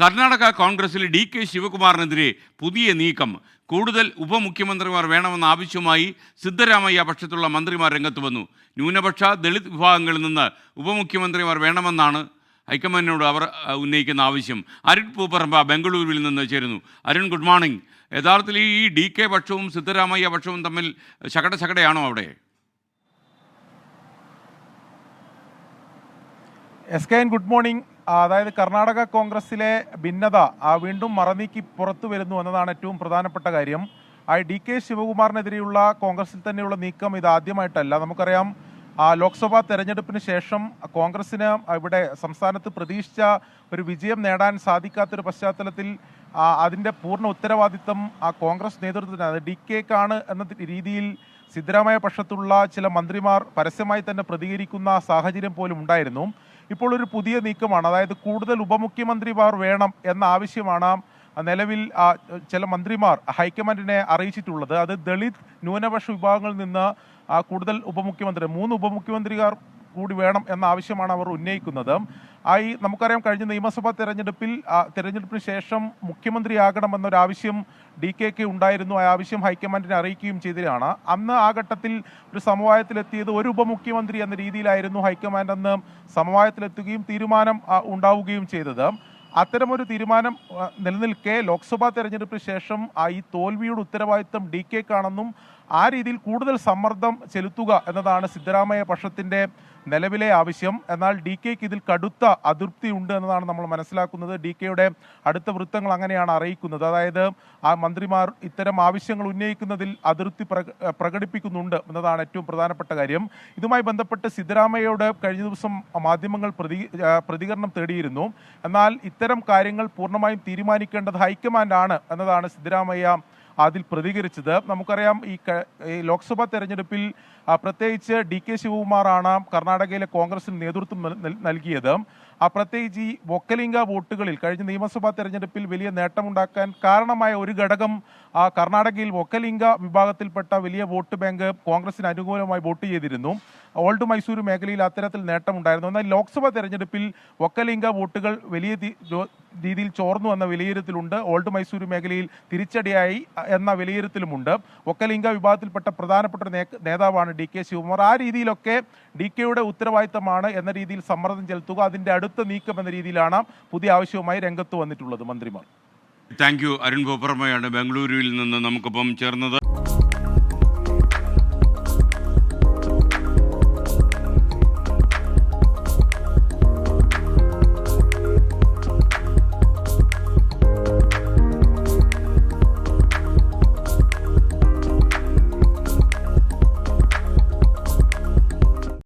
കർണാടക കോൺഗ്രസിൽ DK ശിവകുമാറിനെതിരെ പുതിയ നീക്കം. കൂടുതൽ ഉപമുഖ്യമന്ത്രിമാർ വേണമെന്ന ആവശ്യവുമായി സിദ്ധരാമയ്യ പക്ഷത്തുള്ള മന്ത്രിമാർ രംഗത്ത് വന്നു. ന്യൂനപക്ഷ ദളിത് വിഭാഗങ്ങളിൽ നിന്ന് ഉപമുഖ്യമന്ത്രിമാർ വേണമെന്നാണ് ഹൈക്കമാൻഡിനോട് അവർ ഉന്നയിക്കുന്ന ആവശ്യം. അരുൺ പൂപ്പറമ്പ ബംഗളൂരുവിൽ നിന്ന് ചേരുന്നു. Arun, good morning. യഥാർത്ഥത്തിൽ ഈ DK പക്ഷവും സിദ്ധരാമയ്യ പക്ഷവും തമ്മിൽ ശകടയാണോ അവിടെ? Good morning. അതായത് കർണാടക കോൺഗ്രസിലെ ഭിന്നത വീണ്ടും മറനീക്കി പുറത്തു വരുന്നു എന്നതാണ് ഏറ്റവും പ്രധാനപ്പെട്ട കാര്യം. DK ശിവകുമാറിനെതിരെയുള്ള കോൺഗ്രസിൽ തന്നെയുള്ള നീക്കം ഇത് ആദ്യമായിട്ടല്ല. നമുക്കറിയാം, ലോക്സഭാ തെരഞ്ഞെടുപ്പിന് ശേഷം കോൺഗ്രസിന് ഇവിടെ സംസ്ഥാനത്ത് പ്രതീക്ഷിച്ച ഒരു വിജയം നേടാൻ സാധിക്കാത്തൊരു പശ്ചാത്തലത്തിൽ അതിൻ്റെ പൂർണ്ണ ഉത്തരവാദിത്തം കോൺഗ്രസ് നേതൃത്വത്തിനാണ്, DKക്കാണ് എന്ന രീതിയിൽ സിദ്ധരാമയ്യ പക്ഷത്തുള്ള ചില മന്ത്രിമാർ പരസ്യമായി തന്നെ പ്രതികരിക്കുന്ന സാഹചര്യം പോലും ഉണ്ടായിരുന്നു. ഇപ്പോൾ ഒരു പുതിയ നീക്കമാണ്. അതായത് കൂടുതൽ ഉപമുഖ്യമന്ത്രിമാർ വേണം എന്ന ആവശ്യമാണ് നിലവിൽ ചില മന്ത്രിമാർ ഹൈക്കമാൻഡിനെ അറിയിച്ചിട്ടുള്ളത്. അത് ദളിത് ന്യൂനപക്ഷ വിഭാഗങ്ങളിൽ നിന്ന് കൂടുതൽ ഉപമുഖ്യമന്ത്രി 3 ഉപമുഖ്യമന്ത്രിമാർ കൂടി വേണം എന്ന ആവശ്യമാണ് അവർ ഉന്നയിക്കുന്നത്. നമുക്കറിയാം, കഴിഞ്ഞ നിയമസഭാ തെരഞ്ഞെടുപ്പിന് ശേഷം മുഖ്യമന്ത്രിയാകണമെന്നൊരാവശ്യം DKക്ക് ഉണ്ടായിരുന്നു. ആ ആവശ്യം ഹൈക്കമാൻഡിനെ അറിയിക്കുകയും ചെയ്തതാണ്. അന്ന് ആ ഘട്ടത്തിൽ ഒരു സമവായത്തിലെത്തിയത് ഒരു ഉപമുഖ്യമന്ത്രി എന്ന രീതിയിലായിരുന്നു. ഹൈക്കമാൻഡ് അന്ന് സമവായത്തിലെത്തുകയും തീരുമാനം ഉണ്ടാവുകയും ചെയ്തത്. അത്തരമൊരു തീരുമാനം നിലനിൽക്കെ ലോക്സഭാ തെരഞ്ഞെടുപ്പിന് ശേഷം ഈ തോൽവിയുടെ ഉത്തരവാദിത്തം DKക്കാണെന്നും ആ രീതിയിൽ കൂടുതൽ സമ്മർദ്ദം ചെലുത്തുക എന്നതാണ് സിദ്ധരാമയ്യ പക്ഷത്തിൻ്റെ നിലവിലെ ആവശ്യം. എന്നാൽ DKക്ക് ഇതിൽ കടുത്ത അതൃപ്തി ഉണ്ട് എന്നതാണ് നമ്മൾ മനസ്സിലാക്കുന്നത്. DKയുടെ അടുത്ത വൃത്തങ്ങൾ അങ്ങനെയാണ് അറിയിക്കുന്നത്. അതായത് ആ മന്ത്രിമാർ ഇത്തരം ആവശ്യങ്ങൾ ഉന്നയിക്കുന്നതിൽ അതൃപ്തി പ്രകടിപ്പിക്കുന്നുണ്ട് എന്നതാണ് ഏറ്റവും പ്രധാനപ്പെട്ട കാര്യം. ഇതുമായി ബന്ധപ്പെട്ട് സിദ്ധരാമയ്യയോട് കഴിഞ്ഞ ദിവസം മാധ്യമങ്ങൾ പ്രതികരണം തേടിയിരുന്നു. എന്നാൽ ഇത്തരം കാര്യങ്ങൾ പൂർണ്ണമായും തീരുമാനിക്കേണ്ടത് ഹൈക്കമാൻഡാണ് എന്നതാണ് സിദ്ധരാമയ്യ അതിൽ പ്രതികരിച്ചത്. നമുക്കറിയാം, ഈ ലോക്സഭാ തെരഞ്ഞെടുപ്പിൽ പ്രത്യേകിച്ച് DK ശിവകുമാറാണ് കർണാടകയിലെ കോൺഗ്രസിന് നേതൃത്വം നൽകിയത്. പ്രത്യേകിച്ച് ഈ വൊക്കലിംഗ വോട്ടുകളിൽ കഴിഞ്ഞ നിയമസഭാ തെരഞ്ഞെടുപ്പിൽ വലിയ നേട്ടമുണ്ടാക്കാൻ കാരണമായ ഒരു ഘടകം കർണാടകയിൽ വൊക്കലിംഗ വിഭാഗത്തിൽപ്പെട്ട വലിയ വോട്ട് ബാങ്ക് കോൺഗ്രസിന് അനുകൂലമായി വോട്ട് ചെയ്തിരുന്നു. ഓൾഡ് മൈസൂരു മേഖലയിൽ അത്തരത്തിൽ നേട്ടമുണ്ടായിരുന്നു. എന്നാൽ ലോക്സഭാ തെരഞ്ഞെടുപ്പിൽ വൊക്കലിംഗ വോട്ടുകൾ വലിയ രീതിയിൽ ചോർന്നു എന്ന വിലയിരുത്തലുണ്ട്. ഓൾഡ് മൈസൂരു മേഖലയിൽ തിരിച്ചടിയായി എന്ന വിലയിരുത്തലുമുണ്ട്. വൊക്കലിംഗ വിഭാഗത്തിൽപ്പെട്ട പ്രധാനപ്പെട്ട ഒരു നേതാവാണ് DK ശിവകുമാർ. ആ രീതിയിലൊക്കെ DKയുടെ ഉത്തരവാദിത്തമാണ് എന്ന രീതിയിൽ സമ്മർദ്ദം ചെലുത്തുക, അതിൻ്റെ അടുത്ത നീക്കം എന്ന രീതിയിലാണ് പുതിയ ആവശ്യവുമായി രംഗത്ത് വന്നിട്ടുള്ളത് മന്ത്രിമാർ. Thank you. അരുൺ പൂപ്പറമ്പയാണ് ബംഗളൂരുവിൽ നിന്ന് നമുക്കൊപ്പം ചേർന്നത്.